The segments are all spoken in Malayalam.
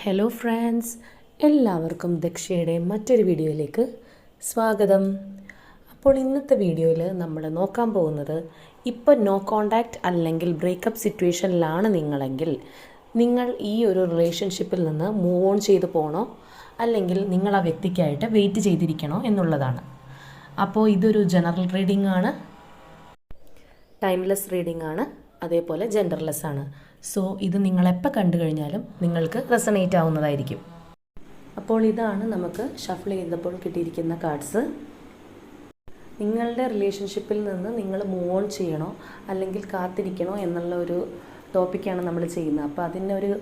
ഹലോ ഫ്രണ്ട്സ്, എല്ലാവർക്കും ദക്ഷയുടെ മറ്റൊരു വീഡിയോയിലേക്ക് സ്വാഗതം. അപ്പോൾ ഇന്നത്തെ വീഡിയോയിൽ നമ്മൾ നോക്കാൻ പോകുന്നത്, ഇപ്പോൾ നോ കോണ്ടാക്റ്റ് അല്ലെങ്കിൽ ബ്രേക്കപ്പ് സിറ്റുവേഷനിലാണ് നിങ്ങളെങ്കിൽ നിങ്ങൾ ഈ ഒരു റിലേഷൻഷിപ്പിൽ നിന്ന് മൂവ് ഓൺ ചെയ്ത് പോകണോ അല്ലെങ്കിൽ നിങ്ങൾ ആ വ്യക്തിക്കായിട്ട് വെയിറ്റ് ചെയ്തിരിക്കണോ എന്നുള്ളതാണ്. അപ്പോൾ ഇതൊരു ജനറൽ റീഡിംഗ് ആണ്, ടൈംലെസ് റീഡിംഗ് ആണ്, അതേപോലെ ജെൻഡർലെസ് ആണ്. സോ ഇത് നിങ്ങളെപ്പോൾ കണ്ടു കഴിഞ്ഞാലും നിങ്ങൾക്ക് റെസണേറ്റ് ആവുന്നതായിരിക്കും. അപ്പോൾ ഇതാണ് നമുക്ക് ഷഫിൾ ചെയ്തപ്പോൾ കിട്ടിയിരിക്കുന്ന കാർഡ്സ്. നിങ്ങളുടെ റിലേഷൻഷിപ്പിൽ നിന്ന് നിങ്ങൾ മൂവ് ഓൺ ചെയ്യണോ അല്ലെങ്കിൽ കാത്തിരിക്കണോ എന്നുള്ള ഒരു ടോപ്പിക്കാണ് നമ്മൾ ചെയ്യുന്നത്. അപ്പോൾ അതിനൊരു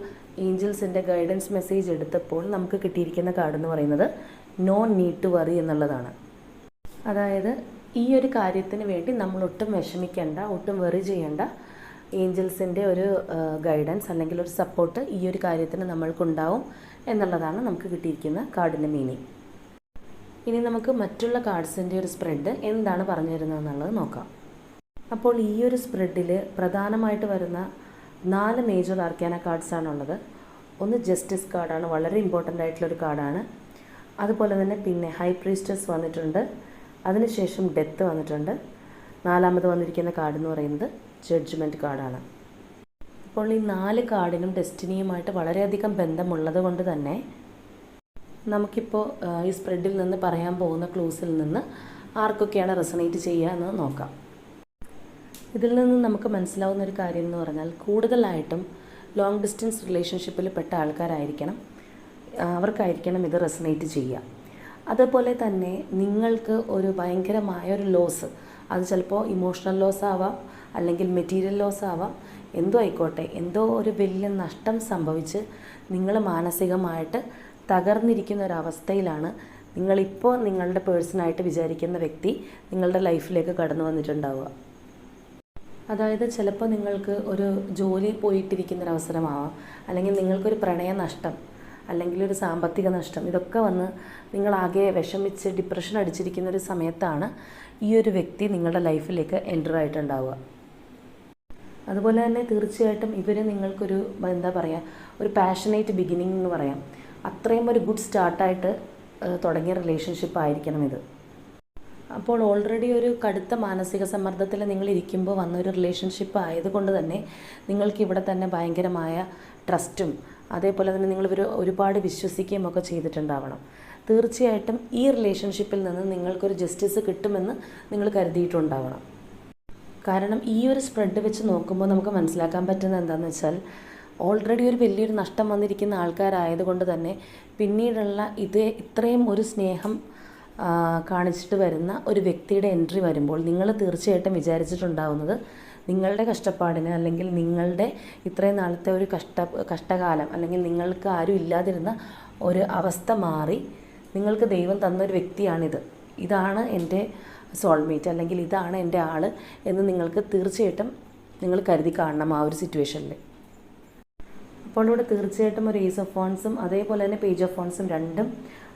ഏഞ്ചൽസിൻ്റെ ഗൈഡൻസ് മെസ്സേജ് എടുത്തപ്പോൾ നമുക്ക് കിട്ടിയിരിക്കുന്ന കാർഡ് എന്ന് പറയുന്നത് നോ നീഡ് ടു വറി എന്നുള്ളതാണ്. അതായത് ഈ ഒരു കാര്യത്തിന് വേണ്ടി നമ്മൾ ഒട്ടും വിഷമിക്കേണ്ട, ഒട്ടും വെറി ചെയ്യേണ്ട. ഏഞ്ചൽസിൻ്റെ ഒരു ഗൈഡൻസ് അല്ലെങ്കിൽ ഒരു സപ്പോർട്ട് ഈ ഒരു കാര്യത്തിന് നമ്മൾക്കുണ്ടാവും എന്നുള്ളതാണ് നമുക്ക് കിട്ടിയിരിക്കുന്ന കാർഡിൻ്റെ മീനിങ്. ഇനി നമുക്ക് മറ്റുള്ള കാർഡ്സിൻ്റെ ഒരു സ്പ്രെഡ് എന്താണ് പറഞ്ഞു തരുന്നത് എന്നുള്ളത് നോക്കാം. അപ്പോൾ ഈ ഒരു സ്പ്രെഡിൽ പ്രധാനമായിട്ട് വരുന്ന 4 മേജർ ആർക്കാന കാർഡ്സാണുള്ളത്. ഒന്ന് ജസ്റ്റിസ് കാർഡാണ്, വളരെ ഇമ്പോർട്ടൻ്റ് ആയിട്ടുള്ളൊരു കാർഡാണ്. അതുപോലെ തന്നെ പിന്നെ ഹൈ പ്രീസ്റ്റസ് വന്നിട്ടുണ്ട്, അതിനുശേഷം ഡെത്ത് വന്നിട്ടുണ്ട്. 4ാമത് വന്നിരിക്കുന്ന കാർഡ് എന്ന് പറയുന്നത് ജഡ്ജ്മെൻറ്റ് കാർഡാണ്. അപ്പോൾ ഈ 4 കാർഡിനും ഡെസ്റ്റിനിയുമായിട്ട് വളരെയധികം ബന്ധമുള്ളത് കൊണ്ട് തന്നെ നമുക്കിപ്പോൾ ഈ സ്പ്രെഡിൽ നിന്ന് പറയാൻ പോകുന്ന ക്ലൂസിൽ നിന്ന് ആർക്കൊക്കെയാണ് റെസണേറ്റ് ചെയ്യുക എന്ന് നോക്കാം. ഇതിൽ നിന്ന് നമുക്ക് മനസ്സിലാവുന്ന ഒരു കാര്യം എന്ന് പറഞ്ഞാൽ, കൂടുതലായിട്ടും ലോങ് ഡിസ്റ്റൻസ് റിലേഷൻഷിപ്പിൽ പെട്ട ആൾക്കാരായിരിക്കണം, അവർക്കായിരിക്കണം ഇത് റെസണേറ്റ് ചെയ്യുക. അതുപോലെ തന്നെ നിങ്ങൾക്ക് ഒരു ഭയങ്കരമായ ഒരു ലോസ്, അത് ചിലപ്പോൾ ഇമോഷണൽ ലോസ് ആവാം, അല്ലെങ്കിൽ മെറ്റീരിയൽ ലോസ് ആവാം, എന്തോ ആയിക്കോട്ടെ, എന്തോ ഒരു വലിയ നഷ്ടം സംഭവിച്ച് നിങ്ങൾ മാനസികമായിട്ട് തകർന്നിരിക്കുന്ന ഒരവസ്ഥയിലാണ് നിങ്ങളിപ്പോൾ നിങ്ങളുടെ പേഴ്സണായിട്ട് വിചാരിക്കുന്ന വ്യക്തി നിങ്ങളുടെ ലൈഫിലേക്ക് കടന്നു വന്നിട്ടുണ്ടാവുക. അതായത് ചിലപ്പോൾ നിങ്ങൾക്ക് ഒരു ജോലി പോയിട്ടിരിക്കുന്നൊരവസരമാവാം, അല്ലെങ്കിൽ നിങ്ങൾക്കൊരു പ്രണയ നഷ്ടം, അല്ലെങ്കിൽ ഒരു സാമ്പത്തിക നഷ്ടം, ഇതൊക്കെ വന്ന് നിങ്ങളാകെ വിഷമിച്ച് ഡിപ്രഷൻ അടിച്ചിരിക്കുന്ന ഒരു സമയത്താണ് ഈ ഒരു വ്യക്തി നിങ്ങളുടെ ലൈഫിലേക്ക് എൻ്റർ ആയിട്ടുണ്ടാവുക. അതുപോലെ തന്നെ തീർച്ചയായിട്ടും ഇവർ നിങ്ങൾക്കൊരു എന്താ പറയുക, ഒരു പാഷനേറ്റ് ബിഗിനിങ് എന്ന് പറയാം. അത്രയും ഒരു ഗുഡ് സ്റ്റാർട്ടായിട്ട് തുടങ്ങിയ റിലേഷൻഷിപ്പ് ആയിരിക്കണം ഇത്. അപ്പോൾ ഓൾറെഡി ഒരു കടുത്ത മാനസിക സമ്മർദ്ദത്തിൽ നിങ്ങൾ ഇരിക്കുമ്പോൾ വന്നൊരു റിലേഷൻഷിപ്പ് ആയതുകൊണ്ട് തന്നെ നിങ്ങൾക്ക് ഇവിടെ തന്നെ ഭയങ്കരമായ ട്രസ്റ്റും അതേപോലെ തന്നെ നിങ്ങൾ ഒരുപാട് വിശ്വസിക്കുകയും ഒക്കെ ചെയ്തിട്ടുണ്ടാവണം. തീർച്ചയായിട്ടും ഈ റിലേഷൻഷിപ്പിൽ നിന്ന് നിങ്ങൾക്കൊരു ജസ്റ്റിസ് കിട്ടുമെന്ന് നിങ്ങൾ കരുതിയിട്ടുണ്ടാവണം. കാരണം ഈ ഒരു സ്പ്രെഡ് വെച്ച് നോക്കുമ്പോൾ നമുക്ക് മനസ്സിലാക്കാൻ പറ്റുന്നത് എന്താണെന്ന് വെച്ചാൽ, ഓൾറെഡി ഒരു വലിയൊരു നഷ്ടം വന്നിരിക്കുന്ന ആൾക്കാരായതുകൊണ്ട് തന്നെ പിന്നീടുള്ള ഇത്രയും ഒരു സ്നേഹം കാണിച്ചിട്ട് വരുന്ന ഒരു വ്യക്തിയുടെ എൻട്രി വരുമ്പോൾ നിങ്ങൾ തീർച്ചയായിട്ടും വിചാരിച്ചിട്ടുണ്ടാവുന്നത് നിങ്ങളുടെ കഷ്ടപ്പാടിന് അല്ലെങ്കിൽ നിങ്ങളുടെ ഇത്രയും നാളത്തെ ഒരു കഷ്ടകാലം അല്ലെങ്കിൽ നിങ്ങൾക്ക് ആരും ഇല്ലാതിരുന്ന ഒരു അവസ്ഥ മാറി നിങ്ങൾക്ക് ദൈവം തന്നൊരു വ്യക്തിയാണിത്, ഇതാണ് എൻ്റെ സോൾമേറ്റ് അല്ലെങ്കിൽ ഇതാണ് എൻ്റെ ആൾ എന്ന് നിങ്ങൾക്ക് തീർച്ചയായിട്ടും നിങ്ങൾ കരുതി കാണണം ആ ഒരു സിറ്റുവേഷനിൽ. അപ്പോൾ ഇവിടെ തീർച്ചയായിട്ടും ഒരു ഏസ് ഓഫ് വൺസും അതേപോലെ തന്നെ പേജ് ഓഫ് വൺസും രണ്ടും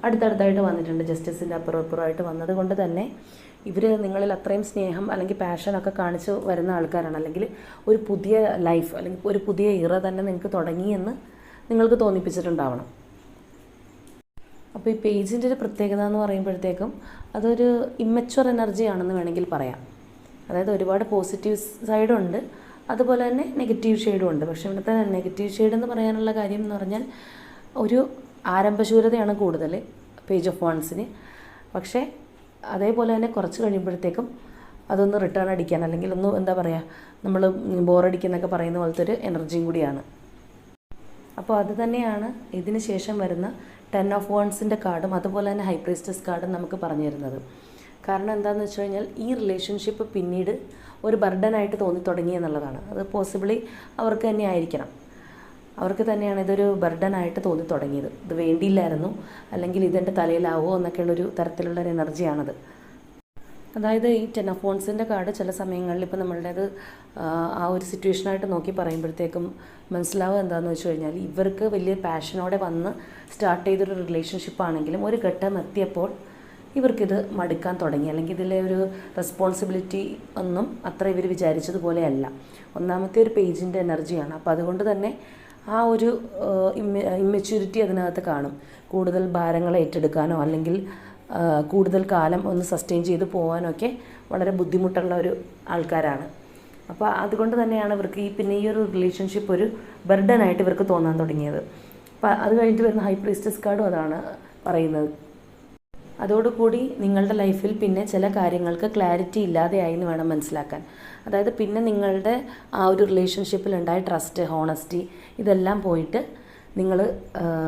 അടുത്തടുത്തായിട്ട് വന്നിട്ടുണ്ട്. ജസ്റ്റിസിൻ്റെ അപ്പുറമായിട്ട് വന്നത് കൊണ്ട് തന്നെ ഇവർ നിങ്ങളിൽ അത്രയും സ്നേഹം അല്ലെങ്കിൽ പാഷനൊക്കെ കാണിച്ച് വരുന്ന ആൾക്കാരാണ്, അല്ലെങ്കിൽ ഒരു പുതിയ ലൈഫ് അല്ലെങ്കിൽ ഒരു പുതിയ ഇറ തന്നെ നിങ്ങൾക്ക് തുടങ്ങിയെന്ന് നിങ്ങൾക്ക് തോന്നിപ്പിച്ചിട്ടുണ്ടാവണം. അപ്പോൾ ഈ പേജിൻ്റെ ഒരു പ്രത്യേകത എന്ന് പറയുമ്പോഴത്തേക്കും അതൊരു ഇമ്മച്വർ എനർജി ആണെന്ന് വേണമെങ്കിൽ പറയാം. അതായത് ഒരുപാട് പോസിറ്റീവ് സൈഡുണ്ട്, അതുപോലെ തന്നെ നെഗറ്റീവ് ഷെയ്ഡും ഉണ്ട്. പക്ഷേ ഇവിടുത്തെ നെഗറ്റീവ് ഷെയ്ഡ് എന്ന് പറയാനുള്ള കാര്യം എന്ന് പറഞ്ഞാൽ ഒരു ആരംഭശൂരതയാണ് കൂടുതൽ പേജ് ഓഫ് വൺസിന്. പക്ഷേ അതേപോലെ തന്നെ കുറച്ച് കഴിയുമ്പോഴത്തേക്കും അതൊന്ന് റിട്ടേൺ അടിക്കാൻ അല്ലെങ്കിൽ ഒന്ന് എന്താ പറയുക, നമ്മൾ ബോറടിക്കുന്നൊക്കെ പറയുന്ന പോലത്തെ ഒരു എനർജിയും കൂടിയാണ്. അപ്പോൾ അത് തന്നെയാണ് ഇതിന് ശേഷം വരുന്ന 10 ഓഫ് വൺസിൻ്റെ കാർഡും അതുപോലെ തന്നെ ഹൈ പ്രീസ്റ്റസ് കാർഡും നമുക്ക് പറഞ്ഞു തരുന്നത്. കാരണം എന്താണെന്ന് വെച്ച് കഴിഞ്ഞാൽ ഈ റിലേഷൻഷിപ്പ് പിന്നീട് ഒരു ബർഡനായിട്ട് തോന്നി തുടങ്ങി എന്നുള്ളതാണ്. അത് പോസിബിളി അവർക്ക് തന്നെ ആയിരിക്കണം, അവർക്ക് തന്നെയാണ് ഇതൊരു ബർഡനായിട്ട് തോന്നി തുടങ്ങിയത്. ഇത് വേണ്ടിയില്ലായിരുന്നു അല്ലെങ്കിൽ ഇതെൻ്റെ തലയിലാവോ എന്നൊക്കെയുള്ളൊരു തരത്തിലുള്ള ഒരു എനർജിയാണത്. അതായത് ഈ 10 ഓഫ് വൺസിൻ്റെ കാർഡ് ചില സമയങ്ങളിൽ ഇപ്പോൾ നമ്മളുടേത് ആ ഒരു സിറ്റുവേഷനായിട്ട് നോക്കി പറയുമ്പോഴത്തേക്കും മനസ്സിലാവുക എന്താണെന്ന് വെച്ച് കഴിഞ്ഞാൽ, ഇവർക്ക് വലിയ പാഷനോടെ വന്ന് സ്റ്റാർട്ട് ചെയ്തൊരു റിലേഷൻഷിപ്പ് ആണെങ്കിലും ഒരു ഘട്ടം എത്തിയപ്പോൾ ഇവർക്കിത് മടുക്കാൻ തുടങ്ങി, അല്ലെങ്കിൽ ഇതിലെ ഒരു റെസ്പോൺസിബിലിറ്റി ഒന്നും അത്ര ഇവർ വിചാരിച്ചതുപോലെയല്ല. ഒന്നാമത്തെ ഒരു പേജിൻ്റെ എനർജിയാണ്. അപ്പോൾ അതുകൊണ്ട് തന്നെ ആ ഒരു ഇമ്മെച്യൂരിറ്റി അതിനകത്ത് കാണും. കൂടുതൽ ഭാരങ്ങൾ ഏറ്റെടുക്കാനോ അല്ലെങ്കിൽ കൂടുതൽ കാലം ഒന്ന് സസ്റ്റെയിൻ ചെയ്ത് പോകാനൊക്കെ വളരെ ബുദ്ധിമുട്ടുള്ള ഒരു ആൾക്കാരാണ്. അപ്പോൾ അതുകൊണ്ട് തന്നെയാണ് ഇവർക്ക് ഈ ഒരു റിലേഷൻഷിപ്പ് ഒരു ബർഡനായിട്ട് ഇവർക്ക് തോന്നാൻ തുടങ്ങിയത്. അപ്പോൾ അത് കഴിഞ്ഞിട്ട് വരുന്ന ഹൈ പ്രീസ്റ്റസ് കാർഡും അതാണ് പറയുന്നത്. അതോടുകൂടി നിങ്ങളുടെ ലൈഫിൽ പിന്നെ ചില കാര്യങ്ങൾക്ക് ക്ലാരിറ്റി ഇല്ലാതെയായി എന്ന് വേണം മനസ്സിലാക്കാൻ. അതായത് പിന്നെ നിങ്ങളുടെ ആ ഒരു റിലേഷൻഷിപ്പിലുണ്ടായ ട്രസ്റ്റ്, ഹോണസ്റ്റി ഇതെല്ലാം പോയിട്ട് നിങ്ങൾ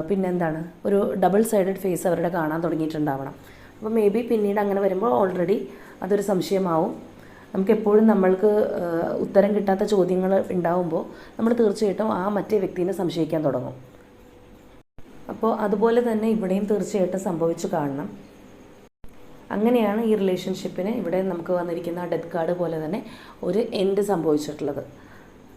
പിന്നെന്താണ് ഒരു ഡബിൾ സൈഡഡ് ഫേസ് അവരുടെ കാണാൻ തുടങ്ങിയിട്ടുണ്ടാവണം. അപ്പോൾ മേ ബി പിന്നീട് അങ്ങനെ വരുമ്പോൾ ഓൾറെഡി അതൊരു സംശയമാവും. നമുക്കെപ്പോഴും നമ്മൾക്ക് ഉത്തരം കിട്ടാത്ത ചോദ്യങ്ങൾ ഉണ്ടാവുമ്പോൾ നമ്മൾ തീർച്ചയായിട്ടും ആ മറ്റേ വ്യക്തിനെ സംശയിക്കാൻ തുടങ്ങും. അപ്പോൾ അതുപോലെ തന്നെ ഇവിടെയും തീർച്ചയായിട്ടും സംഭവിച്ചു കാണണം. അങ്ങനെയാണ് ഈ റിലേഷൻഷിപ്പിന് ഇവിടെ നമുക്ക് വന്നിരിക്കുന്ന ഡെത്ത് കാർഡ് പോലെ തന്നെ ഒരു എൻഡ് സംഭവിച്ചിട്ടുള്ളത്.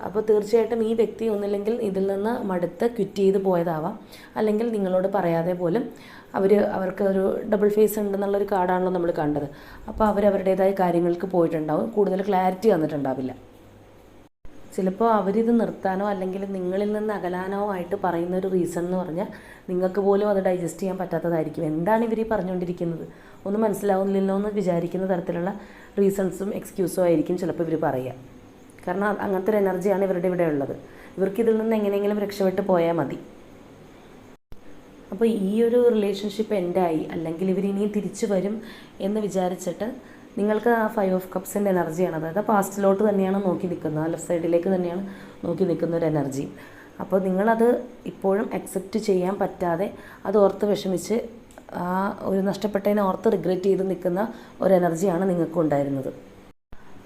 അപ്പോൾ തീർച്ചയായിട്ടും ഈ വ്യക്തി ഒന്നില്ലെങ്കിൽ ഇതിൽ നിന്ന് മടുത്ത് ക്വിറ്റ് ചെയ്ത് പോയതാവാം, അല്ലെങ്കിൽ നിങ്ങളോട് പറയാതെ പോലും അവർക്ക് ഒരു ഡബിൾ ഫേസ് ഉണ്ടെന്നുള്ളൊരു കാർഡാണല്ലോ നമ്മൾ കണ്ടത്. അപ്പോൾ അവരവരുടേതായ കാര്യങ്ങൾക്ക് പോയിട്ടുണ്ടാവും, കൂടുതൽ ക്ലാരിറ്റി വന്നിട്ടുണ്ടാവില്ല. ചിലപ്പോൾ അവരിത് നിർത്താനോ അല്ലെങ്കിൽ നിങ്ങളിൽ നിന്ന് അകലാനോ ആയിട്ട് പറയുന്ന ഒരു റീസൺ എന്ന് പറഞ്ഞാൽ നിങ്ങൾക്ക് പോലും അത് ഡൈജസ്റ്റ് ചെയ്യാൻ പറ്റാത്തതായിരിക്കും. എന്താണ് ഇവർ പറഞ്ഞുകൊണ്ടിരിക്കുന്നത്, ഒന്നും മനസ്സിലാവുന്നില്ലല്ലോ എന്ന് വിചാരിക്കുന്ന തരത്തിലുള്ള റീസൺസും എക്സ്ക്യൂസും ആയിരിക്കും ചിലപ്പോൾ ഇവർ പറയുക. കാരണം അങ്ങനത്തെ ഒരു എനർജിയാണ് ഇവരുടെ ഇവിടെ ഉള്ളത്. ഇവർക്കിതിൽ നിന്ന് എങ്ങനെയെങ്കിലും രക്ഷപ്പെട്ട് പോയാൽ മതി. അപ്പോൾ ഈ ഒരു റിലേഷൻഷിപ്പ് എൻഡായി, അല്ലെങ്കിൽ ഇവരിനിയും തിരിച്ചു വരും എന്ന് വിചാരിച്ചിട്ട് നിങ്ങൾക്ക് ആ 5 ഓഫ് കപ്സിൻ്റെ എനർജിയാണ്. അതായത് പാസ്റ്റിലോട്ട് തന്നെയാണ് നോക്കി നിൽക്കുന്നത്, ലെഫ്റ്റ് സൈഡിലേക്ക് തന്നെയാണ് നോക്കി നിൽക്കുന്ന ഒരു എനർജി. അപ്പോൾ നിങ്ങളത് ഇപ്പോഴും അക്സെപ്റ്റ് ചെയ്യാൻ പറ്റാതെ അത് ഓർത്ത് വിഷമിച്ച് ആ ഒരു നഷ്ടപ്പെട്ടതിനെ ഓർത്ത് റിഗ്രറ്റ് ചെയ്ത് നിൽക്കുന്ന ഒരു എനർജിയാണ് നിങ്ങൾക്കും ഉണ്ടായിരുന്നത്.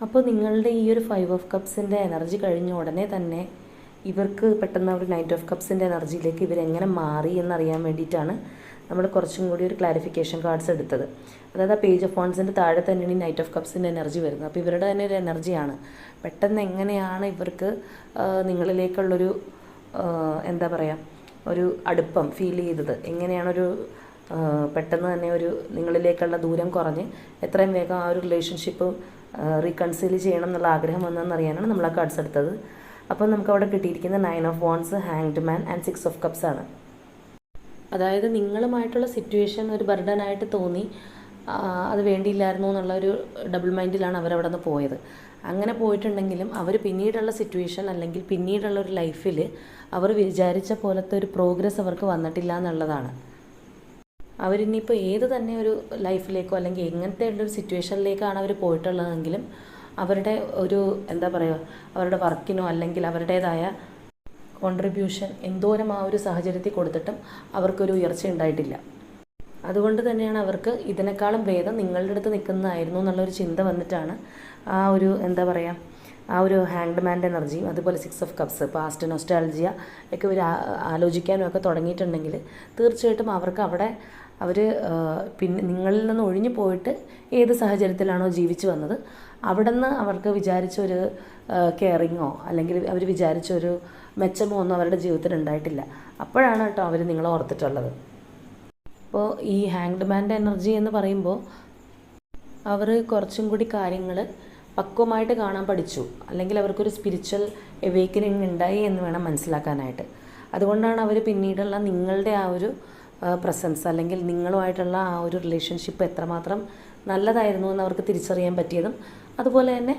അപ്പോൾ നിങ്ങളുടെ ഈ ഒരു 5 ഓഫ് കപ്സിൻ്റെ എനർജി കഴിഞ്ഞ ഉടനെ തന്നെ ഇവർക്ക് പെട്ടെന്ന് ഒരു 9 ഓഫ് കപ്സിൻ്റെ എനർജിയിലേക്ക് ഇവരെങ്ങനെ മാറി എന്നറിയാൻ വേണ്ടിയിട്ടാണ് നമ്മൾ കുറച്ചും കൂടി ഒരു ക്ലാരിഫിക്കേഷൻ കാർഡ്സ് എടുത്തത്. അതായത് ആ പേജ് ഓഫ് വാൻഡ്സിൻ്റെ താഴെ തന്നെയാണ് ഈ 9 ഓഫ് കപ്സിൻ്റെ എനർജി വരുന്നത്. അപ്പോൾ ഇവരുടെ തന്നെ ഒരു എനർജിയാണ്. പെട്ടെന്ന് എങ്ങനെയാണ് ഇവർക്ക് നിങ്ങളിലേക്കുള്ളൊരു എന്താ പറയുക ഒരു അടുപ്പം ഫീൽ ചെയ്തത്, എങ്ങനെയാണൊരു പെട്ടെന്ന് തന്നെ ഒരു നിങ്ങളിലേക്കുള്ള ദൂരം കുറഞ്ഞ് എത്രയും വേഗം ആ ഒരു റിലേഷൻഷിപ്പ് റീകൺസിൽ ചെയ്യണം എന്നുള്ള ആഗ്രഹം വന്നതെന്നറിയാനാണ് നമ്മൾ ആ കാർഡ്സ് എടുത്തത്. അപ്പോൾ നമുക്ക് അവിടെ കിട്ടിയിരിക്കുന്ന 9 of wands, hanged man and 6 of cups ആണ്. അതായത് നിങ്ങളുമായിട്ടുള്ള സിറ്റുവേഷൻ ഒരു ബർഡനായിട്ട് തോന്നി, അത് വേണ്ടിയില്ലായിരുന്നു എന്നുള്ളൊരു ഡബിൾ മൈൻഡിലാണ് അവരവിടെ നിന്ന് പോയത്. അങ്ങനെ പോയിട്ടുണ്ടെങ്കിലും അവർ പിന്നീടുള്ള സിറ്റുവേഷൻ അല്ലെങ്കിൽ പിന്നീടുള്ള ഒരു ലൈഫിൽ അവർ വിചാരിച്ച പോലത്തെ ഒരു പ്രോഗ്രസ് അവർക്ക് വന്നിട്ടില്ല എന്നുള്ളതാണ്. അവരിനിപ്പോൾ ഏത് തന്നെ ഒരു ലൈഫിലേക്കോ അല്ലെങ്കിൽ എങ്ങനത്തെ ഉള്ളൊരു സിറ്റുവേഷനിലേക്കാണ് അവർ പോയിട്ടുള്ളതെങ്കിലും അവരുടെ ഒരു എന്താ പറയുക അവരുടെ വർക്കിനോ അല്ലെങ്കിൽ അവരുടേതായ കോൺട്രിബ്യൂഷൻ എന്തോരം ആ ഒരു സാഹചര്യത്തിൽ കൊടുത്തിട്ടും അവർക്കൊരു ഉയർച്ച ഉണ്ടായിട്ടില്ല. അതുകൊണ്ട് തന്നെയാണ് അവർക്ക് ഇതിനേക്കാളും ഭേദം നിങ്ങളുടെ അടുത്ത് നിൽക്കുന്നതായിരുന്നു എന്നുള്ളൊരു ചിന്ത വന്നിട്ടാണ് ആ ഒരു എന്താ പറയുക ആ ഒരു ഹാങ്ഡ് മാൻ്റെ എനർജിയും അതുപോലെ 6 ഓഫ് കപ്സ്, പാസ്റ്റ് നൊസ്റ്റാൾജിയ ഒക്കെ ഇവർ ആലോചിക്കാനും ഒക്കെ തുടങ്ങിയിട്ടുണ്ടെങ്കിൽ തീർച്ചയായിട്ടും അവർക്ക് അവിടെ അവർ പിന്നെ നിങ്ങളിൽ നിന്ന് ഒഴിഞ്ഞു പോയിട്ട് ഏത് സാഹചര്യത്തിലാണോ ജീവിച്ചു വന്നത് അവിടെ നിന്ന് അവർക്ക് വിചാരിച്ചൊരു കെയറിങ്ങോ അല്ലെങ്കിൽ അവർ വിചാരിച്ചൊരു മെച്ചമോ ഒന്നും അവരുടെ ജീവിതത്തിൽ ഉണ്ടായിട്ടില്ല. അപ്പോഴാണ് കേട്ടോ അവർ നിങ്ങളെ ഓർത്തിട്ടുള്ളത്. അപ്പോൾ ഈ ഹാങ്ഡ് മാൻ്റെ എനർജി എന്ന് പറയുമ്പോൾ അവർ കുറച്ചും കൂടി കാര്യങ്ങൾ പക്വമായിട്ട് കാണാൻ പഠിച്ചു, അല്ലെങ്കിൽ അവർക്കൊരു സ്പിരിച്വൽ എവേക്കനിങ് ഉണ്ടായി എന്ന് വേണം മനസ്സിലാക്കാനായിട്ട്. അതുകൊണ്ടാണ് അവർ പിന്നീടുള്ള നിങ്ങളുടെ ആ ഒരു പ്രസൻസ് അല്ലെങ്കിൽ നിങ്ങളുമായിട്ടുള്ള ആ ഒരു റിലേഷൻഷിപ്പ് എത്രമാത്രം നല്ലതായിരുന്നു എന്ന് അവർക്ക് തിരിച്ചറിയാൻ പറ്റിയതും, അതുപോലെ തന്നെ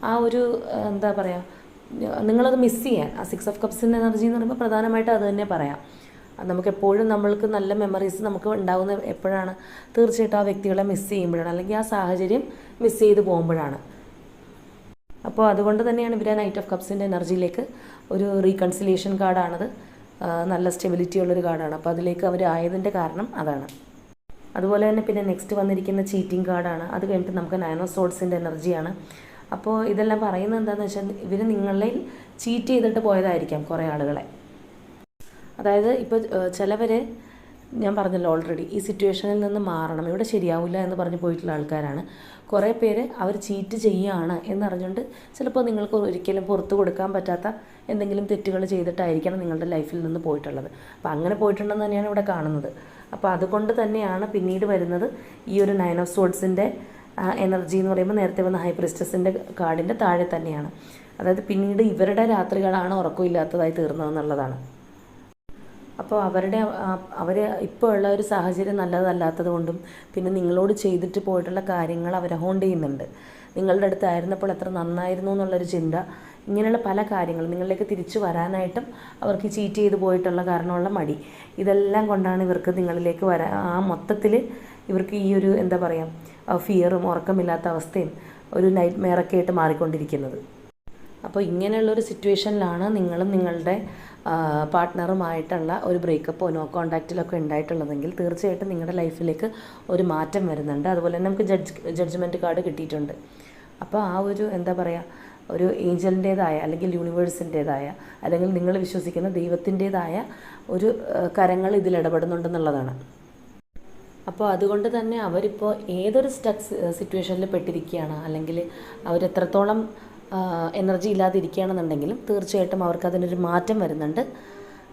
ആ ഒരു എന്താ പറയുക നിങ്ങളത് മിസ് ചെയ്യാൻ ആ 6 ഓഫ് കപ്സിൻ്റെ എനർജി എന്ന് പറയുമ്പോൾ പ്രധാനമായിട്ട് അത് തന്നെ പറയാം. നമുക്കെപ്പോഴും നമ്മൾക്ക് നല്ല മെമ്മറീസ് നമുക്ക് ഉണ്ടാകുന്ന എപ്പോഴാണ്, തീർച്ചയായിട്ടും ആ വ്യക്തികളെ മിസ് ചെയ്യുമ്പോഴാണ് അല്ലെങ്കിൽ ആ സാഹചര്യം മിസ് ചെയ്ത് പോകുമ്പോഴാണ്. അപ്പോൾ അതുകൊണ്ട് തന്നെയാണ് ഇവർ 9 ഓഫ് കപ്സിൻ്റെ എനർജിയിലേക്ക് ഒരു റീകൺസിലിയേഷൻ കാർഡാണത്, നല്ല സ്റ്റെബിലിറ്റി ഉള്ളൊരു കാർഡാണ്. അപ്പോൾ അതിലേക്ക് അവർ ആയതിൻ്റെ കാരണം അതാണ്. അതുപോലെ തന്നെ പിന്നെ നെക്സ്റ്റ് വന്നിരിക്കുന്ന ചീറ്റിംഗ് കാർഡാണ്. അത് കഴിഞ്ഞിട്ട് നമുക്ക് 9 ഓഫ് സോഡ്സിൻ്റെ എനർജിയാണ്. അപ്പോൾ ഇതെല്ലാം പറയുന്നത് എന്താണെന്ന് വെച്ചാൽ ഇവർ നിങ്ങളിൽ ചീറ്റ് ചെയ്തിട്ട് പോയതായിരിക്കാം കുറേ ആളുകളെ. അതായത് ഇപ്പോൾ ചിലവർ ഞാൻ പറഞ്ഞല്ലോ ഓൾറെഡി ഈ സിറ്റുവേഷനിൽ നിന്ന് മാറണം, ഇവിടെ ശരിയാവില്ല എന്ന് പറഞ്ഞ് പോയിട്ടുള്ള ആൾക്കാരാണ്. കുറേ പേര് അവർ ചീറ്റ് ചെയ്യുകയാണ് എന്നറിഞ്ഞുകൊണ്ട് ചിലപ്പോൾ നിങ്ങൾക്ക് ഒരിക്കലും പുറത്ത് കൊടുക്കാൻ പറ്റാത്ത എന്തെങ്കിലും തെറ്റുകൾ ചെയ്തിട്ടായിരിക്കണം നിങ്ങളുടെ ലൈഫിൽ നിന്ന് പോയിട്ടുള്ളത്. അപ്പോൾ അങ്ങനെ പോയിട്ടുണ്ടെന്ന് തന്നെയാണ് ഇവിടെ കാണുന്നത്. അപ്പോൾ അതുകൊണ്ട് തന്നെയാണ് പിന്നീട് വരുന്നത് ഈ ഒരു 9 ഓഫ് സോഡ്സിൻ്റെ എനർജി എന്ന് പറയുമ്പോൾ നേരത്തെ വന്ന ഹൈ പ്രീസ്റ്റസിൻ്റെ കാർഡിൻ്റെ താഴെ തന്നെയാണ്. അതായത് പിന്നീട് ഇവരുടെ രാത്രികളാണ് ഉറക്കമില്ലാത്തതായി തീർന്നതെന്നുള്ളതാണ്. അപ്പോൾ അവർ ഇപ്പോൾ ഉള്ള ഒരു സാഹചര്യം നല്ലതല്ലാത്തത് കൊണ്ടും പിന്നെ നിങ്ങളോട് ചെയ്തിട്ട് പോയിട്ടുള്ള കാര്യങ്ങൾ അവർ ഹോണ്ട് ചെയ്യുന്നുണ്ട്. നിങ്ങളുടെ അടുത്തായിരുന്നപ്പോൾ എത്ര നന്നായിരുന്നു എന്നുള്ളൊരു ചിന്ത, ഇങ്ങനെയുള്ള പല കാര്യങ്ങളും നിങ്ങളിലേക്ക് തിരിച്ചു വരാനായിട്ടും അവർക്ക് ചീറ്റ് ചെയ്ത് പോയിട്ടുള്ള കാരണമുള്ള മടി, ഇതെല്ലാം കൊണ്ടാണ് ഇവർക്ക് നിങ്ങളിലേക്ക് വരാൻ മൊത്തത്തിൽ ഇവർക്ക് ഈ ഒരു എന്താ പറയുക ഫിയറും ഉറക്കമില്ലാത്ത അവസ്ഥയും ഒരു നൈറ്റ് മെയറൊക്കെ ആയിട്ട് മാറിക്കൊണ്ടിരിക്കുന്നത്. അപ്പോൾ ഇങ്ങനെയുള്ളൊരു സിറ്റുവേഷനിലാണ് നിങ്ങളും നിങ്ങളുടെ പാർട്ട്ണറുമായിട്ടുള്ള ഒരു ബ്രേക്കപ്പോ നോ കോണ്ടാക്റ്റിലൊക്കെ ഉണ്ടായിട്ടുള്ളതെങ്കിൽ തീർച്ചയായിട്ടും നിങ്ങളുടെ ലൈഫിലേക്ക് ഒരു മാറ്റം വരുന്നുണ്ട്. അതുപോലെ തന്നെ നമുക്ക് ജഡ്ജ്മെൻറ്റ് കാർഡ് കിട്ടിയിട്ടുണ്ട്. അപ്പോൾ ആ ഒരു എന്താ പറയുക ഒരു ഏഞ്ചലിൻ്റേതായ അല്ലെങ്കിൽ യൂണിവേഴ്സിൻ്റേതായ അല്ലെങ്കിൽ നിങ്ങൾ വിശ്വസിക്കുന്ന ദൈവത്തിൻ്റേതായ ഒരു കരങ്ങൾ ഇതിൽ ഇടപെടുന്നുണ്ടെന്നുള്ളതാണ്. അപ്പോൾ അതുകൊണ്ട് തന്നെ അവരിപ്പോൾ ഏതൊരു സിറ്റുവേഷനിൽ പെട്ടിരിക്കുകയാണ് അല്ലെങ്കിൽ അവരെത്രത്തോളം എനർജി ഇല്ലാതിരിക്കുകയാണെന്നുണ്ടെങ്കിലും തീർച്ചയായിട്ടും അവർക്ക് അതിനൊരു മാറ്റം വരുന്നുണ്ട്.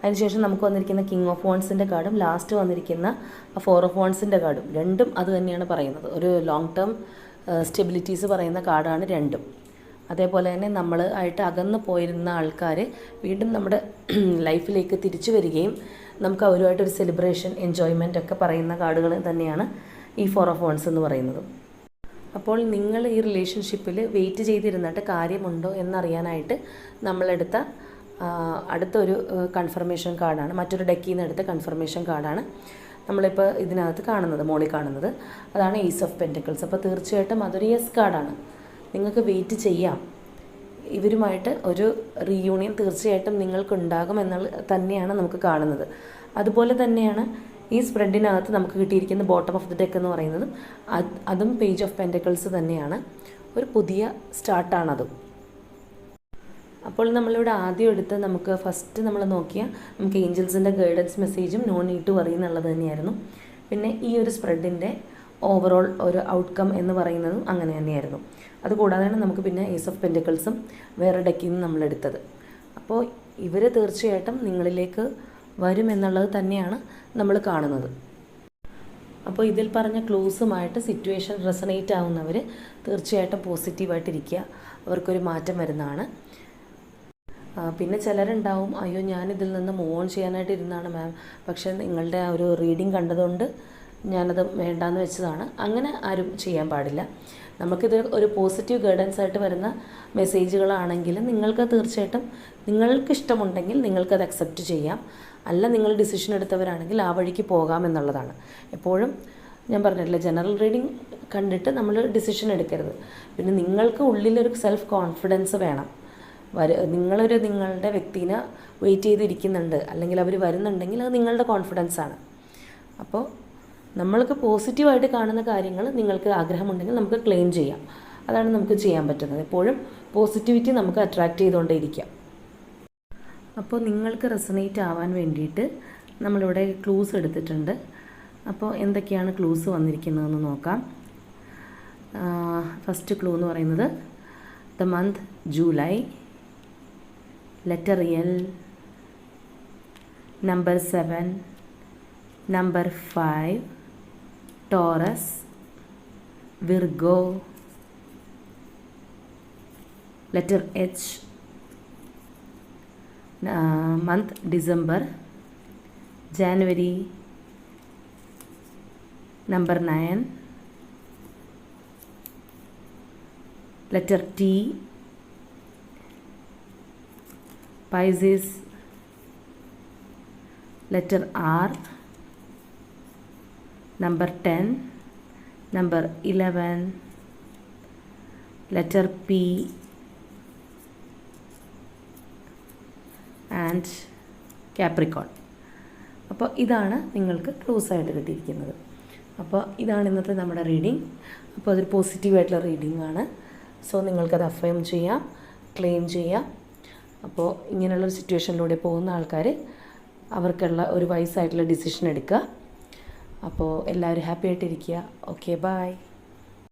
അതിനുശേഷം നമുക്ക് വന്നിരിക്കുന്ന കിങ് ഓഫ് വോൺസിൻ്റെ കാർഡും ലാസ്റ്റ് വന്നിരിക്കുന്ന 4 ഓഫ് വോൺസിൻ്റെ കാർഡും രണ്ടും അത് തന്നെയാണ് പറയുന്നത്. ഒരു ലോങ് ടേം സ്റ്റെബിലിറ്റീസ് പറയുന്ന കാർഡാണ് രണ്ടും. അതേപോലെ തന്നെ നമ്മൾ ആയിട്ട് അകന്നു പോയിരുന്ന ആൾക്കാർ വീണ്ടും നമ്മുടെ ലൈഫിലേക്ക് തിരിച്ചു വരികയും നമുക്ക് അവരുമായിട്ടൊരു സെലിബ്രേഷൻ എൻജോയ്മെൻ്റ് ഒക്കെ പറയുന്ന കാർഡുകൾ തന്നെയാണ് ഈ 4 ഓഫ് വോൺസ് എന്ന് പറയുന്നത്. അപ്പോൾ നിങ്ങൾ ഈ റിലേഷൻഷിപ്പിൽ വെയിറ്റ് ചെയ്തിരുന്നിട്ട് കാര്യമുണ്ടോ എന്നറിയാനായിട്ട് നമ്മളെടുത്ത അടുത്തൊരു കൺഫർമേഷൻ കാർഡാണ്, മറ്റൊരു ഡെക്കിൽ നിന്ന് എടുത്ത കൺഫർമേഷൻ കാർഡാണ് നമ്മളിപ്പോൾ ഇതിനകത്ത് കാണുന്നത്, മോളിൽ കാണുന്നത്. അതാണ് ഏസ് ഓഫ് പെൻറ്റക്കിൾസ്. അപ്പോൾ തീർച്ചയായിട്ടും അതൊരു യെസ് കാർഡാണ്. നിങ്ങൾക്ക് വെയിറ്റ് ചെയ്യാം, ഇവരുമായിട്ട് ഒരു റീയൂണിയൻ തീർച്ചയായിട്ടും നിങ്ങൾക്കുണ്ടാകും എന്നുള്ളത് തന്നെയാണ് നമുക്ക് കാണുന്നത്. അതുപോലെ തന്നെയാണ് ഈ സ്പ്രെഡിനകത്ത് നമുക്ക് കിട്ടിയിരിക്കുന്ന ബോട്ടം ഓഫ് ദി ഡെക്ക് എന്ന് പറയുന്നത് അതും പേജ് ഓഫ് പെൻറ്റക്കിൾസ് തന്നെയാണ്. ഒരു പുതിയ സ്റ്റാർട്ടാണതും. അപ്പോൾ നമ്മളിവിടെ ആദ്യം എടുത്ത് നമുക്ക് ഫസ്റ്റ് നമ്മൾ നോക്കിയാൽ നമുക്ക് ഏഞ്ചൽസിൻ്റെ ഗൈഡൻസ് മെസ്സേജും നോ നീഡ് ടു വറി എന്നുള്ളത് തന്നെയായിരുന്നു. പിന്നെ ഈ ഒരു സ്പ്രെഡിൻ്റെ ഓവറോൾ ഒരു ഔട്ട്കം എന്ന് പറയുന്നതും അങ്ങനെ തന്നെയായിരുന്നു. അതുകൂടാതെയാണ് നമുക്ക് പിന്നെ ഏസ് ഓഫ് പെൻറ്റക്കിൾസും വേറെ ഡെക്കിൽ നിന്ന് നമ്മളെടുത്തത്. അപ്പോൾ ഇവർ തീർച്ചയായിട്ടും നിങ്ങളിലേക്ക് വരുമെന്നുള്ളത് തന്നെയാണ് നമ്മൾ കാണുന്നത്. അപ്പോൾ ഇതിൽ പറഞ്ഞ ക്ലൂസുമായിട്ട് സിറ്റുവേഷൻ റെസണേറ്റ് ആവുന്നവർ തീർച്ചയായിട്ടും പോസിറ്റീവായിട്ടിരിക്കുക, അവർക്കൊരു മാറ്റം വരുന്നതാണ്. പിന്നെ ചിലരുണ്ടാവും, അയ്യോ ഞാനിതിൽ നിന്ന് മൂവ് ഓൺ ചെയ്യാനായിട്ട് ഇരുന്നാണ് മാം, പക്ഷേ നിങ്ങളുടെ ആ ഒരു റീഡിങ് കണ്ടതുകൊണ്ട് ഞാനത് വേണ്ടാന്ന് വെച്ചതാണ്. അങ്ങനെ ആരും ചെയ്യാൻ പാടില്ല. നമുക്കിത് ഒരു പോസിറ്റീവ് ഗൈഡൻസ് ആയിട്ട് വരുന്ന മെസ്സേജുകളാണെങ്കിൽ നിങ്ങൾക്ക് തീർച്ചയായിട്ടും നിങ്ങൾക്ക് ഇഷ്ടമുണ്ടെങ്കിൽ നിങ്ങൾക്കത് അക്സെപ്റ്റ് ചെയ്യാം. അല്ല നിങ്ങൾ ഡിസിഷൻ എടുത്തവരാണെങ്കിൽ ആ വഴിക്ക് പോകാമെന്നുള്ളതാണ്. എപ്പോഴും ഞാൻ പറഞ്ഞിട്ടില്ല, ജനറൽ റീഡിങ് കണ്ടിട്ട് നമ്മൾ ഡിസിഷൻ എടുക്കരുത്. പിന്നെ നിങ്ങൾക്ക് ഉള്ളിലൊരു സെൽഫ് കോൺഫിഡൻസ് വേണം. നിങ്ങളുടെ വ്യക്തിനെ വെയിറ്റ് ചെയ്തിരിക്കുന്നുണ്ട് അല്ലെങ്കിൽ അവർ വരുന്നുണ്ടെങ്കിൽ അത് നിങ്ങളുടെ കോൺഫിഡൻസാണ്. അപ്പോൾ നമ്മൾക്ക് പോസിറ്റീവായിട്ട് കാണുന്ന കാര്യങ്ങൾ നിങ്ങൾക്ക് ആഗ്രഹമുണ്ടെങ്കിൽ നമുക്ക് ക്ലെയിം ചെയ്യാം. അതാണ് നമുക്ക് ചെയ്യാൻ പറ്റുന്നത്. എപ്പോഴും പോസിറ്റിവിറ്റി നമുക്ക് അട്രാക്റ്റ് ചെയ്തുകൊണ്ടേയിരിക്കാം. അപ്പോൾ നിങ്ങൾക്ക് റെസണേറ്റ് ആവാൻ വേണ്ടിയിട്ട് നമ്മളിവിടെ ക്ലൂസ് എടുത്തിട്ടുണ്ട്. അപ്പോൾ എന്തൊക്കെയാണ് ക്ലൂസ് വന്നിരിക്കുന്നതെന്ന് നോക്കാം. ഫസ്റ്റ് ക്ലൂ എന്ന് പറയുന്നത് the month July, letter L, number 7, number 5, Taurus, Virgo, letter H, month December, January, number 9, letter T, Pisces, letter R, number 10, number 11, letter P and Capricorn. അപ്പോൾ ഇതാണ് നിങ്ങൾക്ക് ക്ലൂസായിട്ട് കിട്ടിയിരിക്കുന്നത്. അപ്പോൾ ഇതാണ് ഇന്നത്തെ നമ്മുടെ റീഡിങ്. അപ്പോൾ അതൊരു പോസിറ്റീവായിട്ടുള്ള റീഡിംഗ് ആണ്. സോ നിങ്ങൾക്കത് അഫേം ചെയ്യാം, ക്ലെയിം ചെയ്യാം. അപ്പോൾ ഇങ്ങനെയുള്ളൊരു സിറ്റുവേഷനിലൂടെ പോകുന്ന ആൾക്കാർ അവർക്കുള്ള ഒരു വൈസായിട്ടുള്ള ഡിസിഷൻ എടുക്കുക. അപ്പോൾ എല്ലാവരും ഹാപ്പി ആയിട്ടിരിക്കുക. Okay, by.